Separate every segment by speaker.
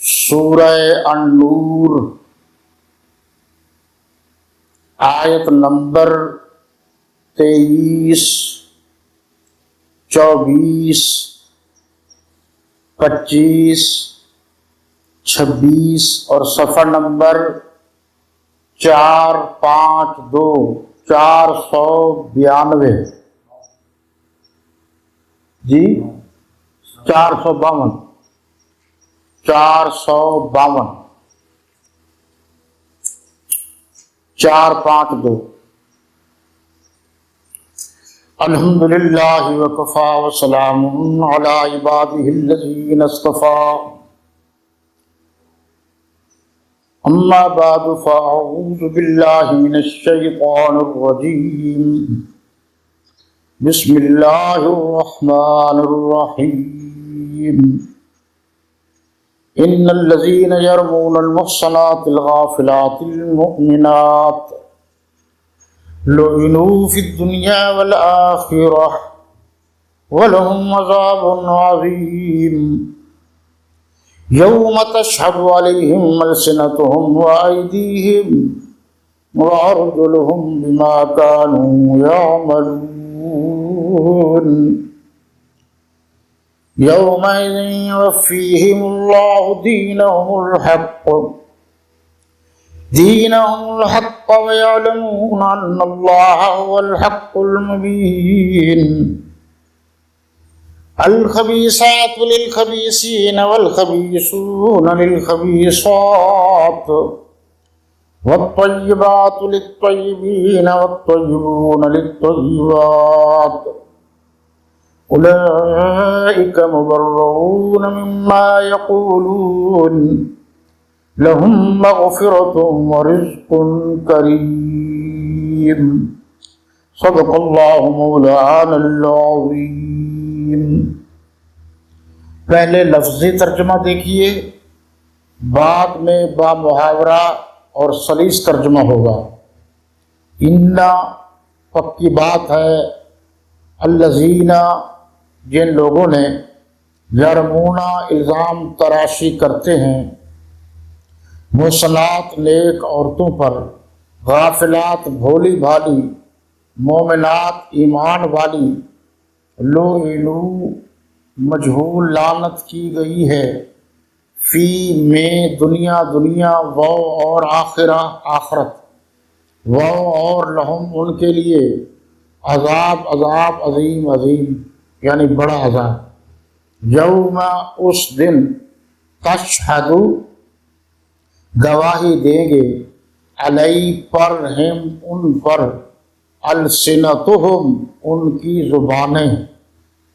Speaker 1: سورہ النور آیت نمبر 23، 24، 25، 26 اور صفحہ نمبر 452 جی 452 452 الحمدللہ وکفا وسلام علی عبادہ الذین اصطفیٰ اما بعد فاعوذ باللہ من الشیطان الرجیم بسم اللہ الرحمن الرحیم ان الذین یرمون المحصنات الغافلات المؤمنات لعنوا فی الدنیا والآخرہ ولہم عذاب عظیم یوم تشہد علیہم السنتہم وایدیہم وارجلہم بما کانوا یعملون یومئذ یوفیہم اللہ دینہم الحق ویعلمون ان اللہ هو الحق المبین الخبیثات للخبیثین والخبیثون للخبیثات والطیبات للطیبین والطیبون للطیبات اولئک مبرؤون مما یقولون لہم مغفرۃ ورزق کریم صدق اللہ مولانا العظیم۔ پہلے لفظی ترجمہ دیکھیے، بعد میں با محاورہ اور سلیس ترجمہ ہوگا۔ انا پکی بات ہے، الذین جن لوگوں نے یرمونا الزام تراشی کرتے ہیں، محصنات نیک عورتوں پر، غافلات بھولی بھالی، مومنات ایمان والی، لعنو مجہول لعنت کی گئی ہے، فی میں دنیا و اور آخرہ آخرت، و اور لہم ان کے لیے عذاب عظیم یعنی بڑا عذاب۔ یوم اس دن تشہد گواہی دیں گے، علی پر ہم ان پر، السنتہم ان کی زبانیں،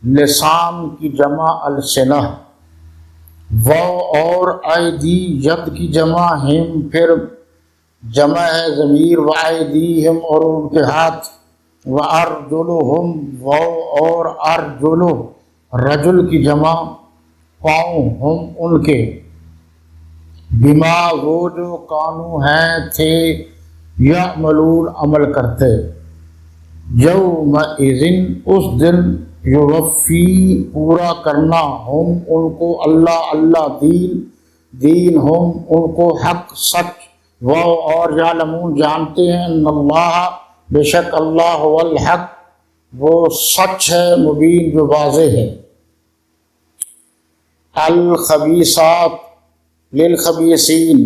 Speaker 1: لسان کی جمع السنہ، و اور ایدی ید کی جمع ہم پھر جمع ہے ضمیر، و ایدیہم اور ان کے ہاتھ، و ارجلہم و اور ارجل رجل کی جمع پاؤں، ہم ان کے، بما وہ جو کانو ہیں تھے، یعملون عمل کرتے، یومئذ اس دن، یوفی پورا کرنا، ہم ان کو اللہ دین ہم ان کو حق سچ، و اور یعلمون جانتے ہیں، ان اللہ بے شک اللہ هو الحق وہ سچ ہے، مبین جو واضح ہے۔ الخبیثات للخبیثین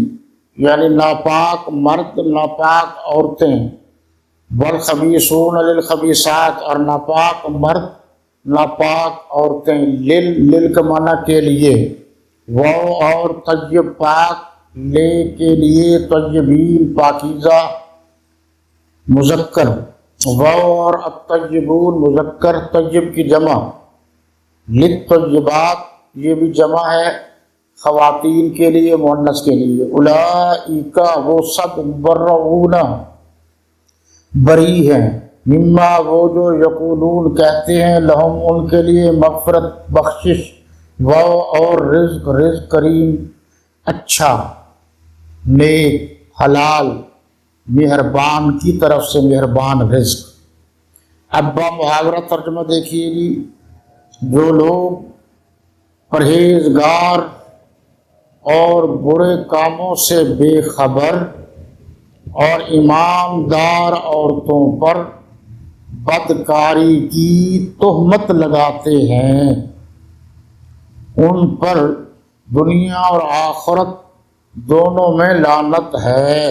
Speaker 1: یعنی ناپاک مرد ناپاک عورتیں، والخبیثون للخبیثات اور ناپاک مرد ناپاک عورتیں، لل کا معنی کے لیے، و اور طیب پاک، لے کے لیے، طیبین پاکیزہ مذکر، و اور الطیبون مذکر طیب کی جمع، للطیبات یہ بھی جمع ہے خواتین کے لیے مؤنث کے لیے، اولئک وہ سب مبرؤون بری ہیں، مما وہ جو یقولون کہتے ہیں، لہم ان کے لیے مغفرت بخشش، و اور رزق کریم اچھا نیک حلال مہربان کی طرف سے مہربان رزق۔ اب با محاورہ ترجمہ دیکھیے جی، جو لوگ پرہیزگار اور برے کاموں سے بے خبر اور ایماندار عورتوں پر بدکاری کی تہمت لگاتے ہیں، ان پر دنیا اور آخرت دونوں میں لعنت ہے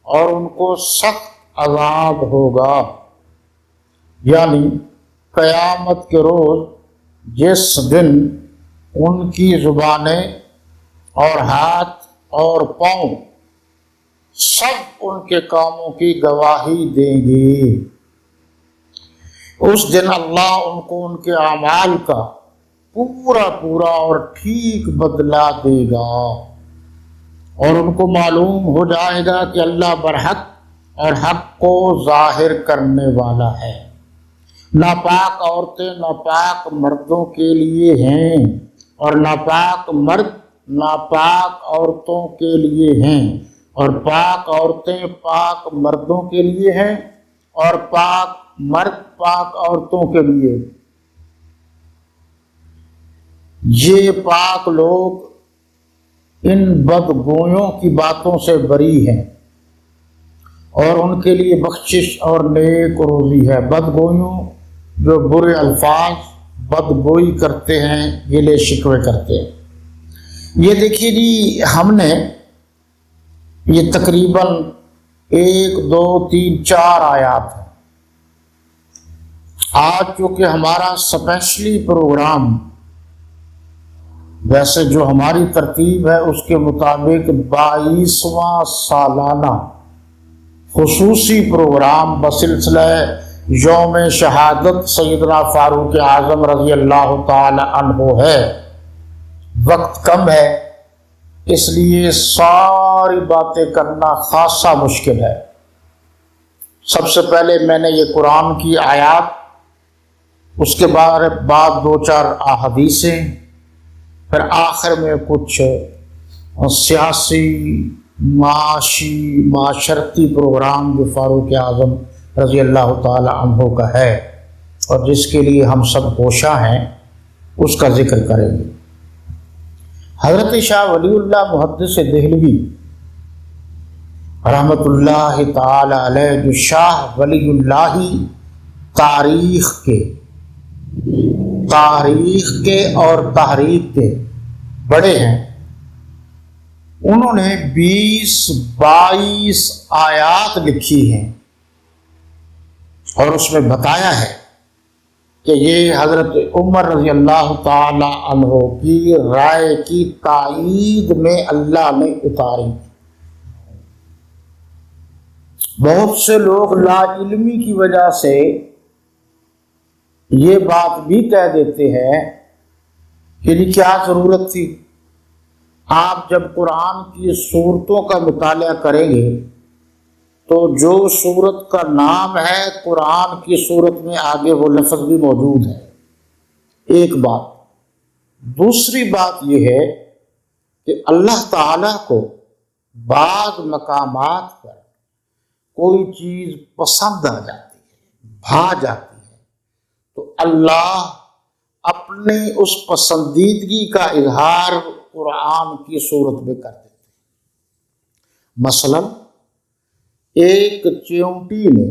Speaker 1: اور ان کو سخت عذاب ہوگا۔ یعنی قیامت کے روز جس دن ان کی زبانیں اور ہاتھ اور پاؤں سب ان کے کاموں کی گواہی دیں گے، اس دن اللہ ان کو ان کے اعمال کا پورا اور ٹھیک بدلہ دے گا، اور ان کو معلوم ہو جائے گا کہ اللہ برحق اور حق کو ظاہر کرنے والا ہے۔ ناپاک عورتیں ناپاک مردوں کے لیے ہیں، اور ناپاک مرد ناپاک عورتوں کے لیے ہیں، اور پاک عورتیں پاک مردوں کے لیے ہیں، اور پاک مرد پاک عورتوں کے لیے۔ یہ پاک لوگ ان بدگویوں کی باتوں سے بری ہیں، اور ان کے لیے بخشش اور نیک روزی ہے۔ بدگویوں جو برے الفاظ بدگوئی کرتے ہیں، گلے شکوے کرتے ہیں۔ یہ دیکھیے جی، ہم نے یہ تقریباً 1 2 3 4 آیات ہیں۔ آج چونکہ ہمارا اسپیشلی پروگرام، ویسے جو ہماری ترتیب ہے اس کے مطابق 22واں سالانہ خصوصی پروگرام بسلسلہ یوم شہادت سیدنا فاروق اعظم رضی اللہ تعالی عنہ ہے۔ وقت کم ہے، اس لیے ساری باتیں کرنا خاصا مشکل ہے۔ سب سے پہلے میں نے یہ قرآن کی آیات، اس کے بعد 2-4 احادیثیں، پھر آخر میں کچھ سیاسی معاشی معاشرتی پروگرام جو فاروق اعظم رضی اللہ تعالی عنہ کا ہے اور جس کے لیے ہم سب کوشاں ہیں، اس کا ذکر کریں گے۔ حضرت شاہ ولی اللہ محدث دہلوی رحمۃ اللہ تعالی علیہ، جو شاہ ولی اللہ تاریخ کے اور تحریک کے بڑے ہیں، انہوں نے 22 آیات لکھی ہیں، اور اس میں بتایا ہے کہ یہ حضرت عمر رضی اللہ تعالی عنہ کی رائے کی تائید میں اللہ نے اتاری۔ بہت سے لوگ لا علمی کی وجہ سے یہ بات بھی کہہ دیتے ہیں کہ یہ کیا ضرورت تھی۔ آپ جب قرآن کی سورتوں کا مطالعہ کریں گے تو جو سورت کا نام ہے قرآن کی سورت میں آگے وہ لفظ بھی موجود ہے۔ ایک بات۔ دوسری بات یہ ہے کہ اللہ تعالیٰ کو بعض مقامات پر کوئی چیز پسند آ جاتی ہے، بھا جاتی ہے، تو اللہ اپنے اس پسندیدگی کا اظہار قرآن کی صورت میں کر دیتے ہیں۔ مثلا ایک چیونٹی نے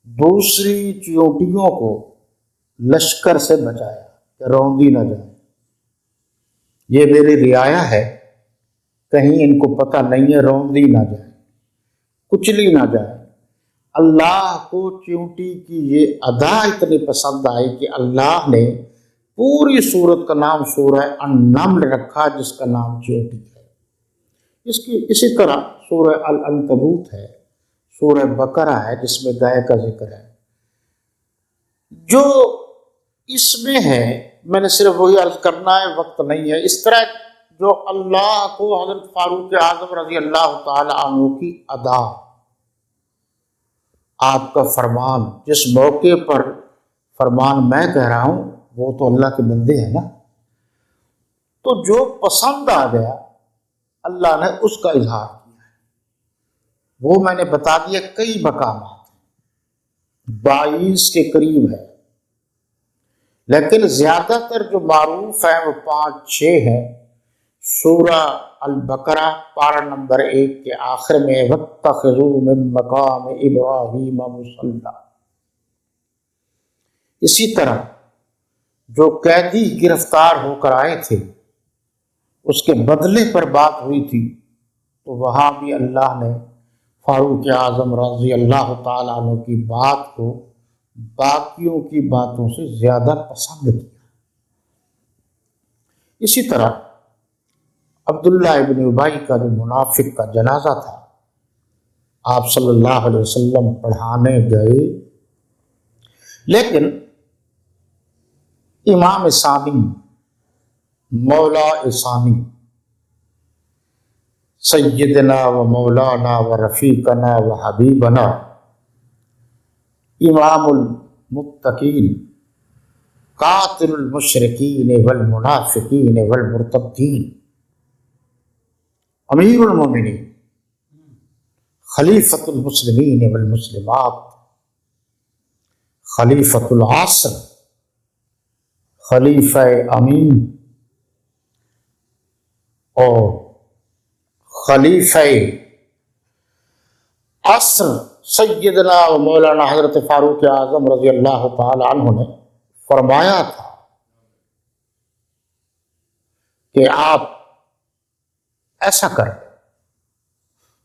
Speaker 1: دوسری چیونٹیوں کو لشکر سے بچایا کہ روندی نہ جائے، یہ میری رعایا ہے، کہیں ان کو پتہ نہیں ہے، روندی نہ جائے، کچلی نہ جائے۔ اللہ کو چیونٹی کی یہ ادا اتنی پسند آئی کہ اللہ نے پوری سورت کا نام سورہ النمل رکھا، جس کا نام چیونٹی ہے۔ اسی طرح سورہ العنکبوت ہے، سورہ بقرہ ہے جس میں گائے کا ذکر ہے۔ جو اس میں ہے، میں نے صرف وہی عرض کرنا ہے، وقت نہیں ہے۔ اس طرح جو اللہ کو حضرت فاروق اعظم رضی اللہ تعالی عنہ کی ادا، آپ کا فرمان، جس موقع پر فرمان میں کہہ رہا ہوں وہ تو اللہ کے بندے ہیں نا، تو جو پسند آ گیا اللہ نے اس کا اظہار کیا ہے۔ وہ میں نے بتا دیا، کئی مقامات 22 کے قریب ہے، لیکن زیادہ تر جو معروف ہیں وہ 5-6 ہیں۔ سورہ البقرہ پارہ نمبر 1 کے آخر میں وَاتَّخِذُوا مِن مَّقَامِ إِبْرَاهِيمَ مُصَلًّى۔ اسی طرح جو قیدی گرفتار ہو کر آئے تھے اس کے بدلے پر بات ہوئی تھی، تو وہاں بھی اللہ نے فاروق اعظم رضی اللہ تعالیٰ عنہ کی بات کو باقیوں کی باتوں سے زیادہ پسند کیا۔ اسی طرح عبداللہ ابن ابی کا جو منافق کا جنازہ تھا، آپ صلی اللہ علیہ وسلم پڑھانے گئے، لیکن امام ثانی مولا ثانی سیدنا و مولانا و رفیقنا و حبیبنا امام المتقین قاتل المشرکین والمنافقین والمرتدین امیر المومنین خلیفۃ المسلمین والمسلمات خلیفۃ العصر خلیفہ امین اور خلیفہ عصر سیدنا و مولانا حضرت فاروق اعظم رضی اللہ تعالی عنہ نے فرمایا تھا کہ آپ ایسا کریں،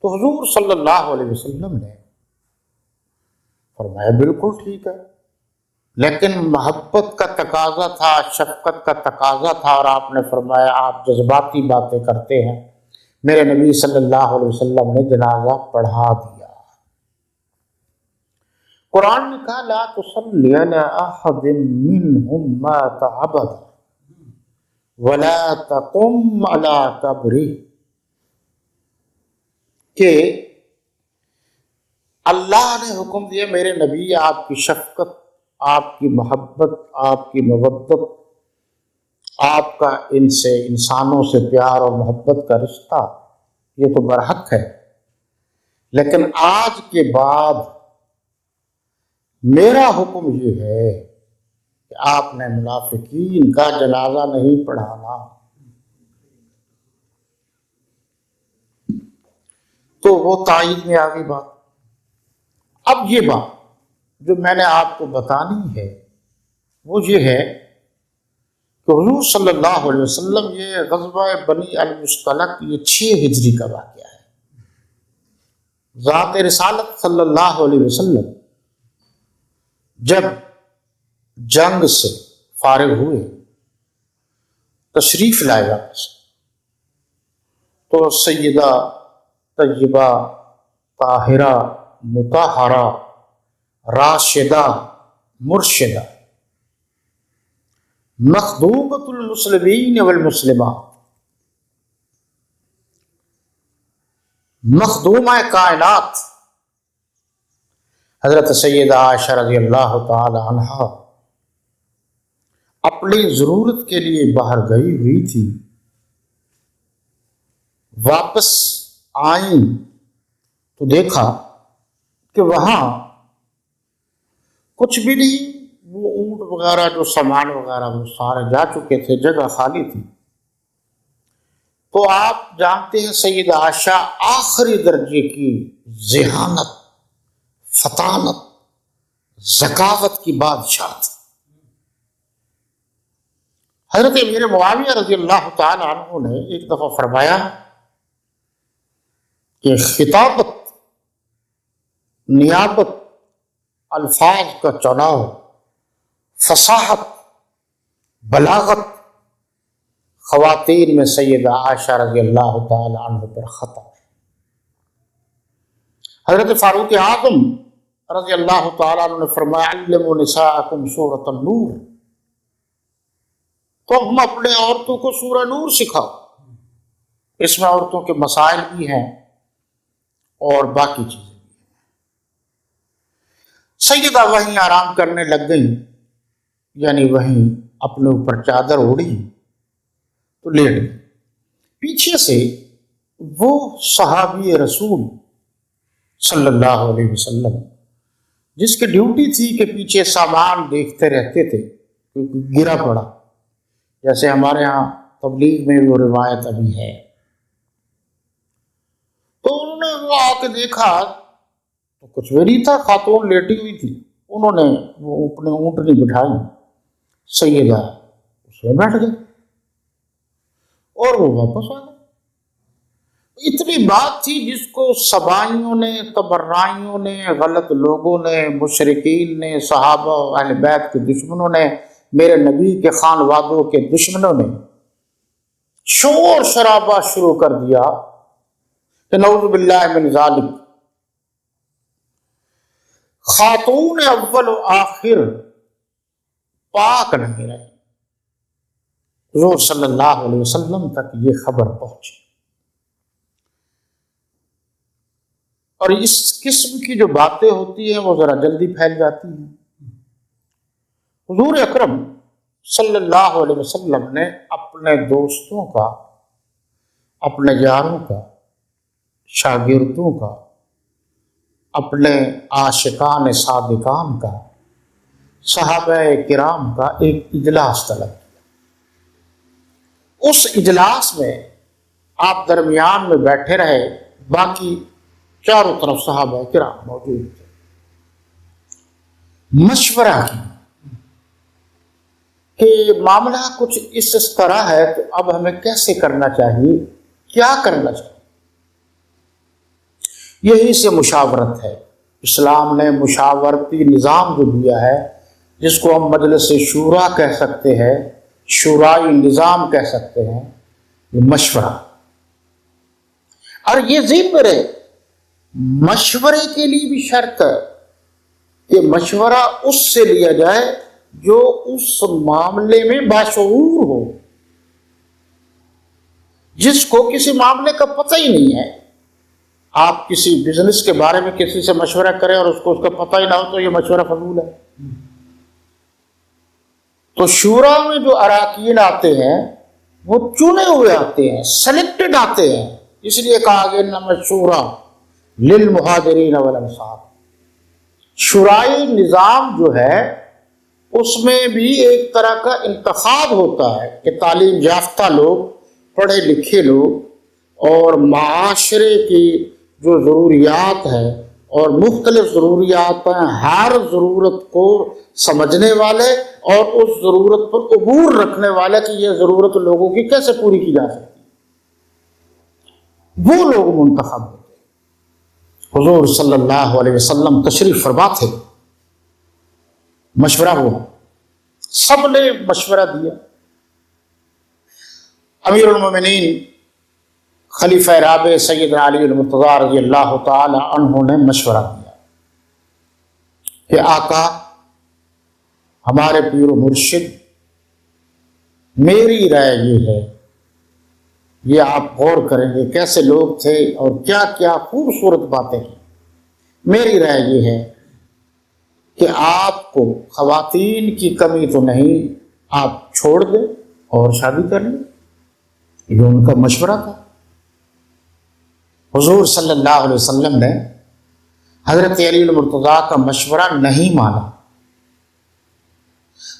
Speaker 1: تو حضور صلی اللہ علیہ وسلم نے فرمایا بالکل ٹھیک ہے، لیکن محبت کا تقاضا تھا، شفقت کا تقاضا تھا، اور آپ نے فرمایا آپ جذباتی باتیں کرتے ہیں۔ میرے نبی صلی اللہ علیہ وسلم نے جنازہ پڑھا دیا۔ قرآن نے کہا لا تصلی علی احد منہم مات ابدا ولا تقم علی قبرہ، کہ اللہ نے حکم دیا میرے نبی آپ کی شفقت، آپ کی محبت، آپ کی مودت، آپ کا ان سے انسانوں سے پیار اور محبت کا رشتہ یہ تو برحق ہے، لیکن آج کے بعد میرا حکم یہ ہے کہ آپ نے منافقین کا جنازہ نہیں پڑھانا۔ تو وہ تائید میں آ گئی بات۔ اب یہ بات جو میں نے آپ کو بتانی ہے وہ یہ ہے کہ حضور صلی اللہ علیہ وسلم، یہ غزوہ بنی المصطلق یہ 6 ہجری کا واقعہ ہے۔ ذات رسالت صلی اللہ علیہ وسلم جب جنگ سے فارغ ہوئے، تشریف لائے واپس، تو سیدہ طیبہ طاہرہ مطہرہ راشدہ مرشدہ مخدومۃ المسلمین والمسلمات، مخدومہ کائنات حضرت سیدہ عائشہ رضی اللہ تعالی عنہا اپنی ضرورت کے لیے باہر گئی ہوئی تھی، واپس آئیں تو دیکھا کہ وہاں کچھ بھی نہیں، وہ اونٹ وغیرہ جو سامان وغیرہ وہ سارے جا چکے تھے، جگہ خالی تھی۔ تو آپ جانتے ہیں سیدہ عائشہ آخری درجے کی ذہانت، فطانت، ذکاوت کی بادشاہ تھی۔ حضرت امیر معاویہ رضی اللہ تعالی عنہ نے ایک دفعہ فرمایا کہ خطابت، نیابت، الفاظ کا چناؤ، فصاحت، بلاغت خواتین میں سیدہ عائشہ رضی اللہ تعالی عنہ پر خطا ہے۔ حضرت فاروق اعظم رضی اللہ تعالی عنہ نے فرمایا علموا نساءکم سورۃ النور، تو ہم اپنے عورتوں کو سورہ نور سکھاؤ، اس میں عورتوں کے مسائل بھی ہیں اور باقی چیزیں بھی ہیں۔ سیدہ وہیں آرام کرنے لگ گئیں، یعنی وہیں اپنے اوپر چادر اوڑھی تو لیٹ گئی۔ پیچھے سے وہ صحابی رسول صلی اللہ علیہ وسلم جس کی ڈیوٹی تھی کہ پیچھے سامان دیکھتے رہتے تھے، کیونکہ گرا پڑا، جیسے ہمارے ہاں تبلیغ میں بھی وہ روایت ابھی ہے۔ تو انہوں نے وہ آ کے دیکھا تو کچھ بھی نہیں تھا، خاتون لیٹی ہوئی تھی، انہوں نے وہ اپنے اونٹنی بٹھائی، سیدہ اس میں بیٹھ گئے اور وہ واپس آ گئے۔ اتنی بات تھی جس کو سبائیوں نے، تبرائیوں نے، غلط لوگوں نے، مشرکین نے، صحابہ اہل بیت کے دشمنوں نے، میرے نبی کے خانوادوں کے دشمنوں نے شور شرابہ شروع کر دیا کہ نعوذ باللہ من ذالک، خاتون اول و آخر پاک نہیں رہے۔ حضور صلی اللہ علیہ وسلم تک یہ خبر پہنچی، اور اس قسم کی جو باتیں ہوتی ہیں وہ ذرا جلدی پھیل جاتی ہیں۔ حضور اکرم صلی اللہ علیہ وسلم نے اپنے دوستوں کا، اپنے یاروں کا، شاگردوں کا، اپنے عاشقان صادقان کا، صحابہ کرام کا ایک اجلاس طلب کیا۔ اس اجلاس میں آپ درمیان میں بیٹھے رہے، باقی چاروں طرف صحابہ کرام موجود تھے۔ مشورہ کیا کہ معاملہ کچھ اس طرح ہے، تو اب ہمیں کیسے کرنا چاہیے، کیا کرنا چاہیے۔ یہی سے مشاورت ہے۔ اسلام نے مشاورتی نظام جو دیا ہے، جس کو ہم مجلس شورا کہہ سکتے ہیں، شورائی نظام کہہ سکتے ہیں، یہ مشورہ۔ اور یہ ذہن میں رہے، مشورے کے لیے بھی شرط ہے کہ مشورہ اس سے لیا جائے جو اس معاملے میں باشعور ہو، جس کو کسی معاملے کا پتہ ہی نہیں ہے۔ آپ کسی بزنس کے بارے میں کسی سے مشورہ کریں اور اس کو اس کا پتہ ہی نہ ہو تو یہ مشورہ فضول ہے۔ تو شورا میں جو اراکین آتے ہیں وہ چنے ہوئے آتے ہیں، سلیکٹڈ آتے ہیں، اس لیے کہا گیا انما الشورا للمہاجرین والانصار۔ شورائی نظام جو ہے اس میں بھی ایک طرح کا انتخاب ہوتا ہے کہ تعلیم یافتہ لوگ، پڑھے لکھے لوگ، اور معاشرے کی جو ضروریات ہیں اور مختلف ضروریات ہیں، ہر ضرورت کو سمجھنے والے اور اس ضرورت پر عبور رکھنے والے کہ یہ ضرورت لوگوں کی کیسے پوری کی جا سکتی، وہ لوگ منتخب ہوتے۔ حضور صلی اللہ علیہ وسلم تشریف فرما تھے، مشورہ ہوا، سب نے مشورہ دیا۔ امیر المومنین خلیفہ رابع سیدنا علی المرتضیٰ رضی اللہ تعالی عنہ نے مشورہ دیا کہ آقا، ہمارے پیر و مرشد، میری رائے یہ ہے، یہ آپ غور کریں گے کیسے لوگ تھے اور کیا کیا خوبصورت باتیں کی۔ میری رائے یہ ہے کہ آپ کو خواتین کی کمی تو نہیں، آپ چھوڑ دیں اور شادی کر لیں۔ یہ ان کا مشورہ تھا۔ حضور صلی اللہ علیہ وسلم نے حضرت علی المرتضیٰ کا مشورہ نہیں مانا،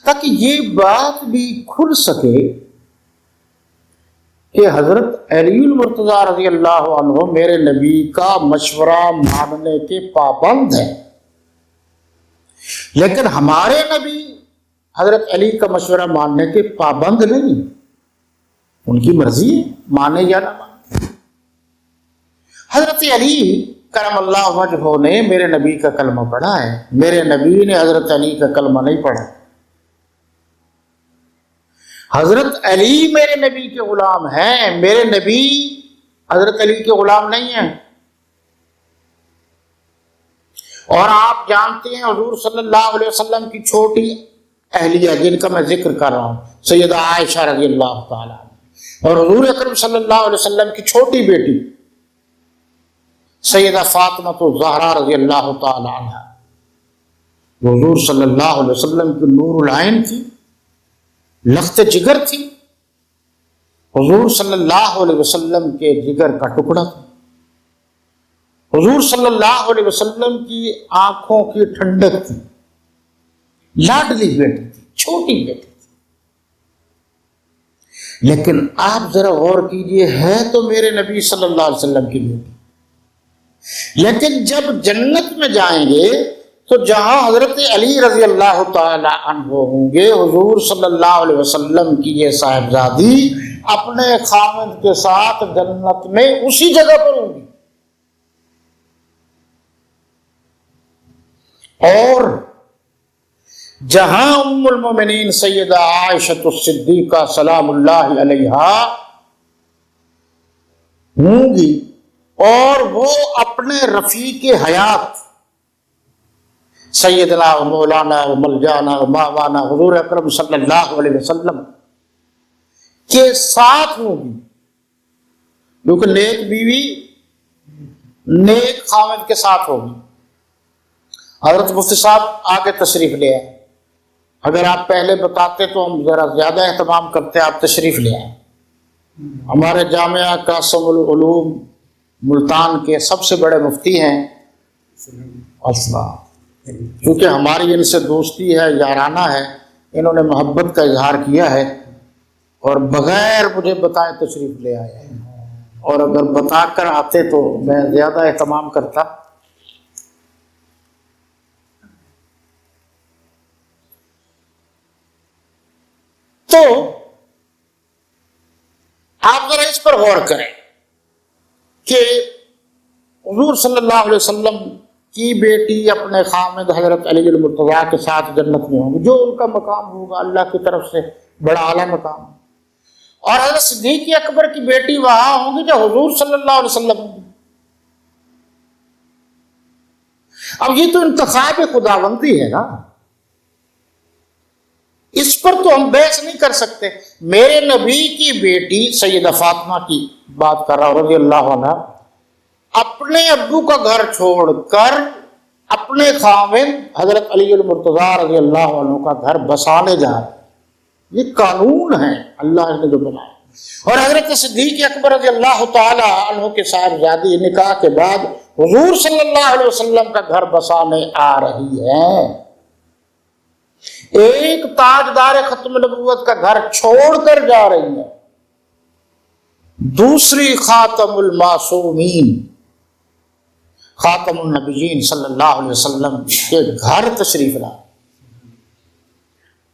Speaker 1: تاکہ یہ بات بھی کھل سکے کہ حضرت علی المرتضیٰ رضی اللہ عنہ میرے نبی کا مشورہ ماننے کے پابند ہیں، لیکن ہمارے نبی حضرت علی کا مشورہ ماننے کے پابند نہیں، ان کی مرضی ہے، مانے یا نہ مانے۔ حضرت علی کرم اللہ وجہہ نے میرے نبی کا کلمہ پڑھا ہے، میرے نبی نے حضرت علی کا کلمہ نہیں پڑھا۔ حضرت علی میرے نبی کے غلام ہیں، میرے نبی حضرت علی کے غلام نہیں ہیں۔ اور آپ جانتے ہیں حضور صلی اللہ علیہ وسلم کی چھوٹی اہلیہ جن کا میں ذکر کر رہا ہوں، سیدہ عائشہ رضی اللہ تعالیٰ عنہ، اور حضور اکرم صلی اللہ علیہ وسلم کی چھوٹی بیٹی سیدہ فاطمہ الزہرا رضی اللہ تعالیٰ عنہ، وہ حضور صلی اللہ علیہ وسلم کی نور العین تھی، لخت جگر تھی، حضور صلی اللہ علیہ وسلم کے جگر کا ٹکڑا تھا، حضور صلی اللہ علیہ وسلم کی آنکھوں کی ٹھنڈک تھی، لاڈلی بیٹی تھی، چھوٹی بیٹی تھی۔ لیکن آپ ذرا غور کیجئے، ہے تو میرے نبی صلی اللہ علیہ وسلم کی بیٹی، لیکن جب جنت میں جائیں گے تو جہاں حضرت علی رضی اللہ تعالی عنہ ہوں گے، حضور صلی اللہ علیہ وسلم کی یہ صاحبزادی اپنے خاوند کے ساتھ جنت میں اسی جگہ پر ہوں گی، اور جہاں ام المومنین سیدہ عائشہ الصدیقہ سلام اللہ علیہا ہوں گی، اور وہ اپنے رفیق حیات سیدنا و مولانا و ملجانا و ماوانا حضور اکرم صلی اللہ علیہ وسلم کے ساتھ ہوگی، کیونکہ نیک بیوی نیک خاوند کے ساتھ ہوگی۔ حضرت مفتی صاحب آگے تشریف لے آئے، اگر آپ پہلے بتاتے تو ہم ذرا زیادہ اہتمام کرتے، آپ تشریف لے آئے۔ ہمارے جامعہ قاسم العلوم ملتان کے سب سے بڑے مفتی ہیں کیونکہ ہماری ان سے دوستی ہے، یارانہ ہے، انہوں نے محبت کا اظہار کیا ہے اور بغیر مجھے بتائے تشریف لے آئے ہیں، اور اگر بتا کر آتے تو میں زیادہ اہتمام کرتا۔ تو آپ ذرا اس پر غور کریں کہ حضور صلی اللہ علیہ وسلم کی بیٹی اپنے خامد حضرت علی المرتضیٰ کے ساتھ جنت میں ہوں گی، جو ان کا مقام ہوگا اللہ کی طرف سے بڑا اعلیٰ مقام، اور حضرت صدیق اکبر کی بیٹی وہاں ہوں گی جو حضور صلی اللہ علیہ وسلم ہوں گی۔ اب یہ تو انتخاب خداوندی ہے نا، اس پر تو ہم بحث نہیں کر سکتے۔ میرے نبی کی بیٹی سیدہ فاطمہ کی بات کر رہا ہوں رضی اللہ عنہ، اپنے ابو کا گھر چھوڑ کر اپنے خاوند حضرت علی المرتضیٰ رضی اللہ عنہ کا گھر بسانے جا رہے، یہ قانون ہے اللہ نے جو بنایا۔ اور حضرت صدیق اکبر رضی اللہ تعالی عنہ کے صاحبزادی نکاح کے بعد حضور صلی اللہ علیہ وسلم کا گھر بسانے آ رہی ہیں، ایک تاجدار ختم نبوت کا گھر چھوڑ کر جا رہی ہیں، دوسری خاتم المعصومین خاتم النبیین صلی اللہ علیہ وسلم کے گھر تشریف لا۔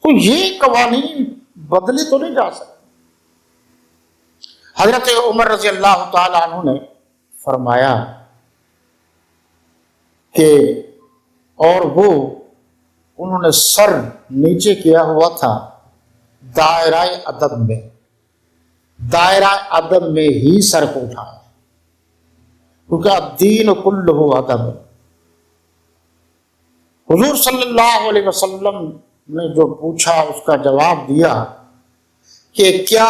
Speaker 1: تو یہ قوانین بدلے تو نہیں جا سکتے۔ حضرت عمر رضی اللہ تعالی عنہ نے فرمایا کہ اور وہ انہوں نے سر نیچے کیا ہوا تھا دائرہ ادب میں، دائرہ ادب میں ہی سر کو اٹھایا، کیونکہ الدین کلہ ادب۔ حضور صلی اللہ علیہ وسلم نے جو پوچھا اس کا جواب دیا کہ کیا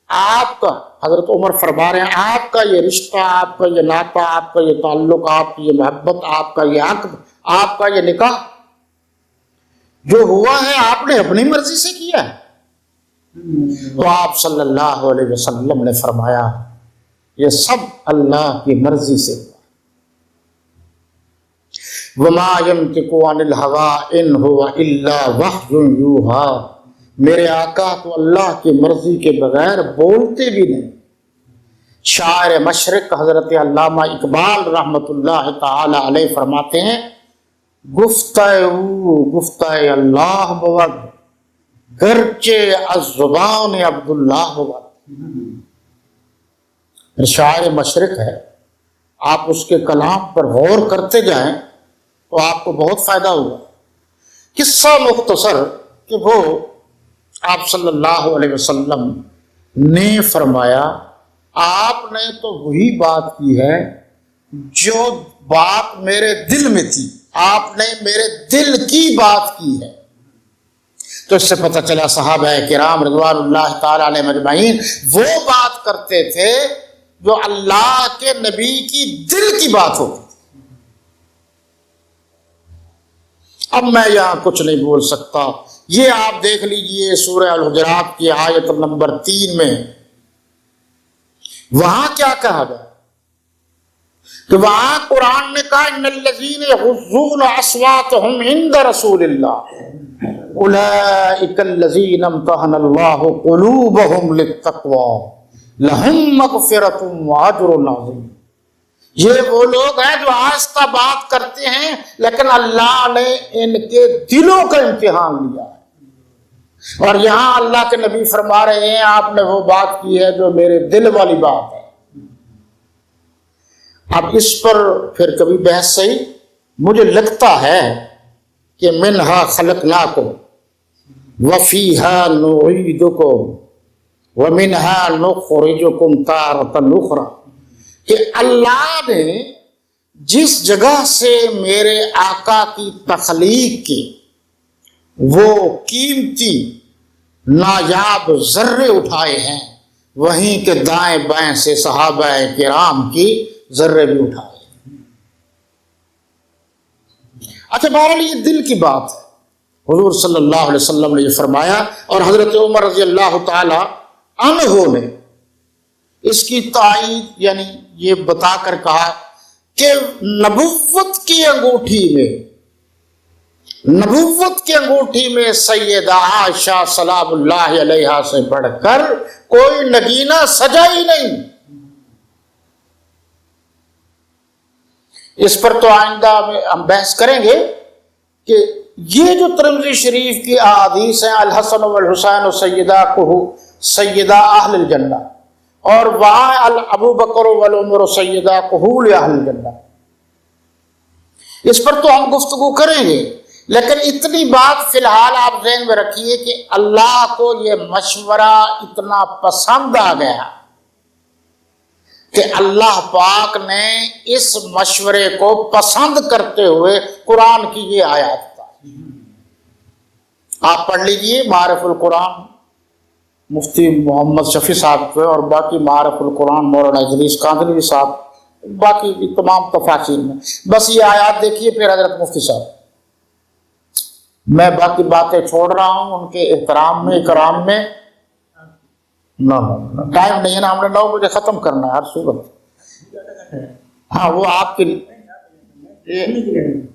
Speaker 1: آپ کا، حضرت عمر فرما رہے ہیں، آپ کا یہ رشتہ، آپ کا یہ ناطہ، آپ کا یہ تعلق، آپ کی یہ محبت، آپ کا یہ عقد، آپ کا یہ نکاح جو ہوا ہے آپ نے اپنی مرضی سے کیا ہے؟ تو آپ صلی اللہ علیہ وسلم نے فرمایا یہ سب اللہ کی مرضی سے ہوا۔ وما ينطق عن الهوى ان هو الا وحی یوحی، میرے آقا تو اللہ کی مرضی کے بغیر بولتے بھی نہیں۔ شاعر مشرق حضرت علامہ اقبال رحمت اللہ تعالی علیہ فرماتے ہیں گفتہ اللہ بود گرچہ از زبان عبداللہ بود۔ شاعر مشرق ہے، آپ اس کے کلام پر غور کرتے جائیں تو آپ کو بہت فائدہ ہوگا۔ قصہ مختصر کہ وہ آپ صلی اللہ علیہ وسلم نے فرمایا آپ نے تو وہی بات کی ہے جو بات میرے دل میں تھی، آپ نے میرے دل کی بات کی ہے۔ تو اس سے پتہ چلا صحابہ کرام رضوان اللہ تعالی علیہم اجمعین وہ بات کرتے تھے جو اللہ کے نبی کی دل کی بات ہوتی تھی۔ اب میں یہاں کچھ نہیں بول سکتا، یہ آپ دیکھ لیجئے سورہ الحجرات کی آیت نمبر 3 میں، وہاں کیا کہا گیا؟ تو وہاں قرآن نے کہا ان الذین یغضون اصواتهم عند رسول اللہ اولئک الذین امتحن اللہ قلوبهم للتقوی لہم مغفرۃ واجر عظیم۔ یہ وہ لوگ ہیں جو آہستہ بات کرتے ہیں لیکن اللہ نے ان کے دلوں کا امتحان لیا ہے، اور یہاں اللہ کے نبی فرما رہے ہیں آپ نے وہ بات کی ہے جو میرے دل والی بات ہے۔ اب اس پر پھر کبھی بحث صحیح، مجھے لگتا ہے کہ منہا خلقناکم وفیہا نعیدکم ومنہا نخرجکم تارۃ اخری، کہ اللہ نے جس جگہ سے میرے آقا کی تخلیق کی وہ قیمتی نایاب ذرے اٹھائے ہیں، وہیں کے دائیں بائیں سے صحابہ کرام کی ذرے بھی اٹھائے۔ اچھا بہرحال یہ دل کی بات ہے، حضور صلی اللہ علیہ وسلم نے یہ فرمایا، اور حضرت عمر رضی اللہ تعالی عنہ نے اس کی تائید یعنی یہ بتا کر کہا کہ نبوت کی انگوٹھی میں سیدہ عائشہ سلام اللہ علیہا سے بڑھ کر کوئی نگینہ سجا ہی نہیں۔ اس پر تو آئندہ میں ہم بحث کریں گے کہ یہ جو ترمذی شریف کی احادیث ہیں الحسن والحسین سیدہ اہل الجنہ، اور وہاں ابو بکر والعمر سیدہ کہول اہل الجنہ، اس پر تو ہم گفتگو کریں گے، لیکن اتنی بات فی الحال آپ ذہن میں رکھیے کہ اللہ کو یہ مشورہ اتنا پسند آ گیا کہ اللہ پاک نے اس مشورے کو پسند کرتے ہوئے قرآن کی یہ آیات کا آپ پڑھ لیجئے، معارف القرآن مفتی محمد شفیع صاحب کے، اور باقی معارف القرآن مولانا ادریس کاندھلوی صاحب، باقی بھی تمام تفاسیر میں بس یہ آیات دیکھیے، پھر حضرت مفتی صاحب، میں باقی باتیں چھوڑ رہا ہوں ان کے احترام میں اکرام میں، ٹائم نہیں ہے نا، ہم نے 9 بجے ختم کرنا ہے ہر صورت۔ ہاں وہ آپ کے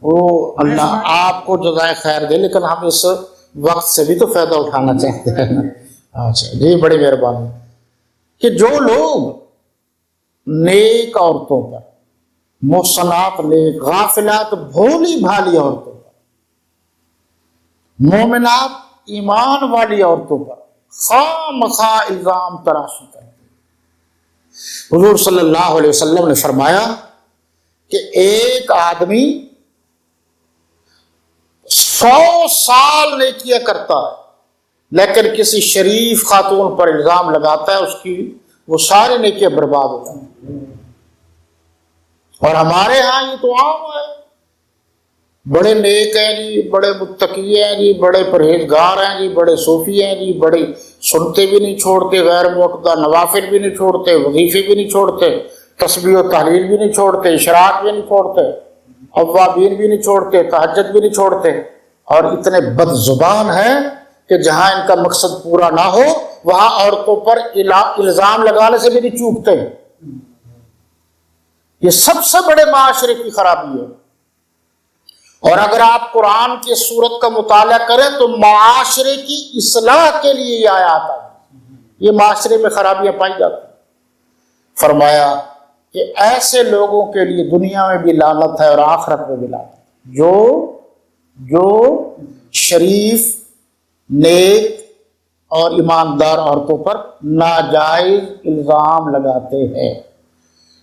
Speaker 1: وہ اللہ آپ کو جزائے خیر دے، لیکن ہم اس وقت سے بھی تو فائدہ اٹھانا چاہتے ہیں۔ اچھا جی، بڑی مہربانی کہ جو لوگ نیک عورتوں پر، محسنات نیک غافلات بھولی بھالی عورتوں پر، مومنات ایمان والی عورتوں پر خواہ مخواہ الزام تراشی کرتے، حضور صلی اللہ علیہ وسلم نے فرمایا کہ ایک آدمی 100 سال نیکیاں کرتا ہے لیکن کسی شریف خاتون پر الزام لگاتا ہے، اس کی وہ ساری نیکیاں برباد ہو جاتی ہیں۔ اور ہمارے ہاں یہ تو عام ہے، بڑے نیک ہیں جی، بڑے متقی ہیں جی، بڑے پرہیزگار ہیں جی، بڑے صوفی ہیں جی، بڑے سنتے بھی نہیں چھوڑتے، غیر معتدہ نوافل بھی نہیں چھوڑتے، وظیفے بھی نہیں چھوڑتے، تسبیح و تحلیل بھی نہیں چھوڑتے، اشراق بھی نہیں چھوڑتے، اوابین بھی نہیں چھوڑتے، تہجد بھی نہیں چھوڑتے، اور اتنے بد زبان ہیں کہ جہاں ان کا مقصد پورا نہ ہو وہاں عورتوں پر الزام لگانے سے بھی نہیں چوکتے۔ یہ سب سے بڑے معاشرے کی خرابی ہے، اور اگر آپ قرآن کی صورت کا مطالعہ کریں تو معاشرے کی اصلاح کے لیے یہ آیات آئی، یہ معاشرے میں خرابیاں پائی جاتی ہیں۔ فرمایا کہ ایسے لوگوں کے لیے دنیا میں بھی لعنت ہے اور آخرت میں بھی لعنت ہے، جو شریف نیک اور ایماندار عورتوں پر ناجائز الزام لگاتے ہیں۔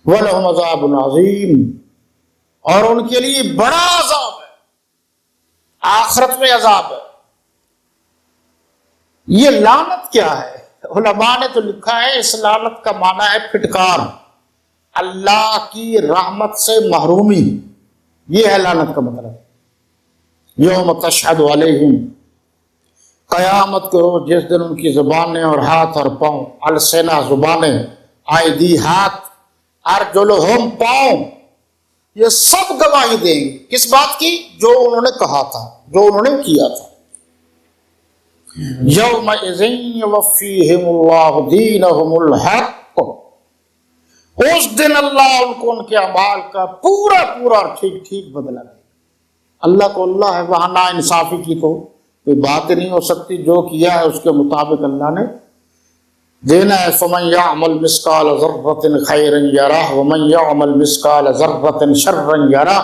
Speaker 1: وَلَهُمْ عَذَابٌ عَظِيمٌ، اور ان کے لیے بڑا عذاب ہے، آخرت میں عذاب ہے۔ یہ لعنت کیا ہے؟ علماء نے تو لکھا ہے اس لعنت کا معنی ہے پھٹکار، اللہ کی رحمت سے محرومی، یہ ہے لعنت کا مطلب۔ یوم تشہد علیہم، قیامت کے روز جس دن ان کی زبانیں اور ہاتھ اور پاؤں، السنہ زبانیں، آئیدی ہاتھ، ارجلہم پاؤں، یہ سب گواہی دیں گے کس بات کی؟ جو انہوں نے کہا تھا، جو انہوں نے کیا تھا۔ یومئذ یوفیہم اللہ دینہم الحق، اس دن اللہ ان کو ان کے اعمال کا پورا پورا اور ٹھیک ٹھیک بدلہ دے. اللہ تو اللہ ہے، وہاں نا انصافی کی تو کوئی بات نہیں ہو سکتی. جو کیا ہے اس کے مطابق اللہ نے دینا ہے. فمن یعمل مثقال ذرۃ خیرا یرہ ومن یعمل مثقال ذرۃ شرا یرہ.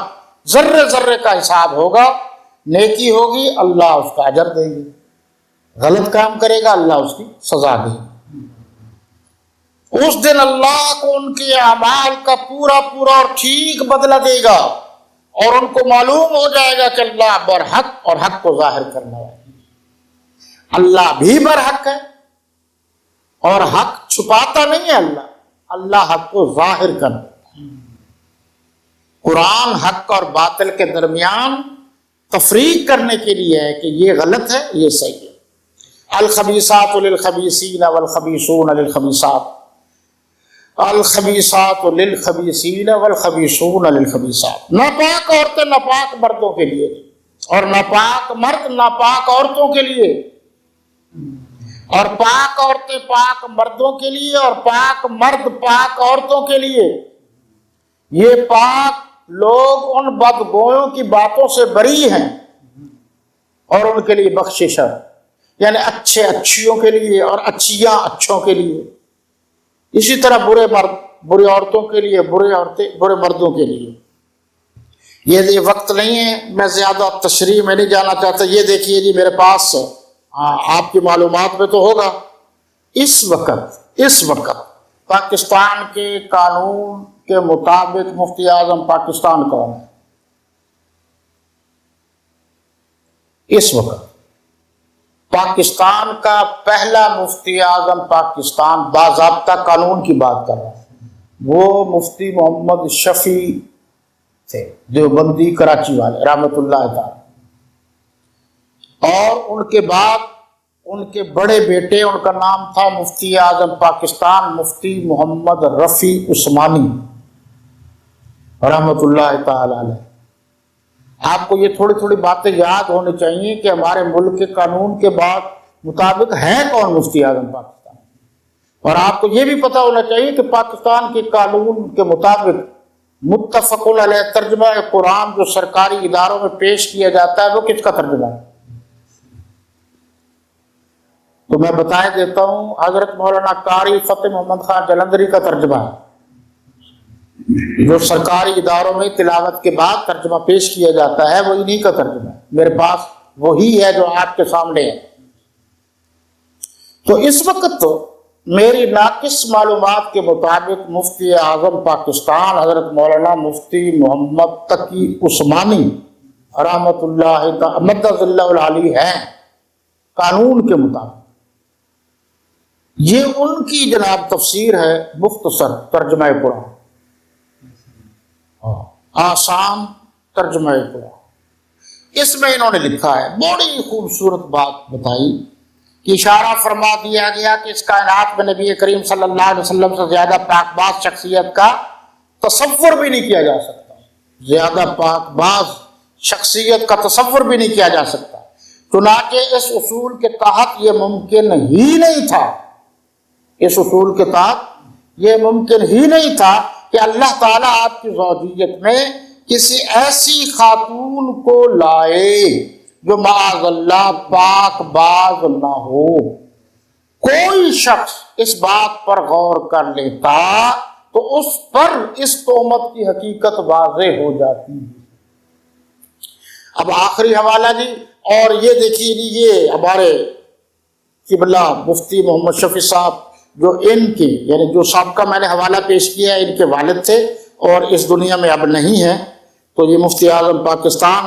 Speaker 1: ذرے ذرے کا حساب ہوگا. نیکی ہوگی اللہ اس کا اجر دے گی، غلط کام کرے گا اللہ اس کی سزا دے گی. اس دن اللہ کو ان کے اعمال کا پورا پورا اور ٹھیک بدلہ دے گا، اور ان کو معلوم ہو جائے گا کہ اللہ برحق اور حق کو ظاہر کرنے والا ہے. اللہ بھی برحق ہے اور حق چھپاتا نہیں ہے. اللہ حق کو ظاہر کرتا ہے. قرآن حق اور باطل کے درمیان تفریق کرنے کے لیے ہے کہ یہ غلط ہے یہ صحیح ہے. الخبیثات للخبیثین والخبیثون للخبیثات، الخبیثات للخبیثین والخبیثون للخبیثات. ناپاک عورتیں ناپاک مردوں کے لیے، اور ناپاک مرد ناپاک عورتوں کے لیے، اور پاک عورتیں پاک مردوں کے لیے، اور پاک مرد پاک عورتوں کے لیے. یہ پاک لوگ ان بدگویوں کی باتوں سے بری ہیں اور ان کے لیے بخشش ہے، یعنی اچھے اچھیوں کے لیے اور اچھیاں اچھوں کے لیے. اسی طرح برے مرد بری عورتوں کے لیے، برے عورتیں برے مردوں کے لیے. یہ وقت نہیں ہے، میں زیادہ تشریح میں نہیں جانا چاہتا. یہ دیکھیے جی میرے پاس آپ کی معلومات میں تو ہوگا، اس وقت پاکستان کے قانون کے مطابق مفتی اعظم پاکستان کون ہے؟ اس وقت پاکستان کا پہلا مفتی اعظم پاکستان باضابطہ قانون کی بات کر رہا ہے، وہ مفتی محمد شفیع تھے، دیوبندی کراچی والے رحمۃ اللہ تعالی. اور ان کے بعد ان کے بڑے بیٹے، ان کا نام تھا مفتی اعظم پاکستان مفتی محمد رفیع عثمانی رحمۃ اللہ تعالی علیہ. آپ کو یہ تھوڑی تھوڑی باتیں یاد ہونی چاہیے کہ ہمارے ملک کے قانون کے بعد مطابق ہے کون مفتی اعظم پاکستان. اور آپ کو یہ بھی پتہ ہونا چاہیے کہ پاکستان کے قانون کے مطابق متفق علیہ ترجمہ قرآن جو سرکاری اداروں میں پیش کیا جاتا ہے وہ کس کا ترجمہ ہے؟ تو میں بتائے دیتا ہوں، حضرت مولانا قاری فتح محمد خان جلندری کا ترجمہ ہے، جو سرکاری اداروں میں تلاوت کے بعد ترجمہ پیش کیا جاتا ہے وہ انہی کا ترجمہ ہے. میرے پاس وہی ہے جو آپ کے سامنے ہے. تو اس وقت تو میری ناقص معلومات کے مطابق مفتی اعظم پاکستان حضرت مولانا مفتی محمد تقی عثمانی رحمۃ اللہ مدد اللہ العلی ہیں قانون کے مطابق. یہ ان کی جناب تفسیر ہے مختصر ترجمہ قرآن، آسان ترجمہ قرآن. اس میں انہوں نے لکھا ہے، بڑی خوبصورت بات بتائی کہ اشارہ فرما دیا گیا کہ اس کائنات میں نبی کریم صلی اللہ علیہ وسلم سے زیادہ پاک باز شخصیت کا تصور بھی نہیں کیا جا سکتا. زیادہ پاک باز شخصیت کا تصور بھی نہیں کیا جا سکتا. چنانچہ اس اصول کے تحت یہ ممکن ہی نہیں تھا، اس اصول کے تحت یہ ممکن ہی نہیں تھا کہ اللہ تعالیٰ آپ کی زوجیت میں کسی ایسی خاتون کو لائے جو معاذ اللہ پاک باز نہ ہو. کوئی شخص اس بات پر غور کر لیتا تو اس پر اس تہمت کی حقیقت واضح ہو جاتی. اب آخری حوالہ جی، اور یہ دیکھیے جی، یہ ہمارے قبلہ مفتی محمد شفیع صاحب جو ان کے یعنی جو سابقہ میں نے حوالہ پیش کیا ہے ان کے والد تھے اور اس دنیا میں اب نہیں ہے. تو یہ مفتی اعظم پاکستان ہے.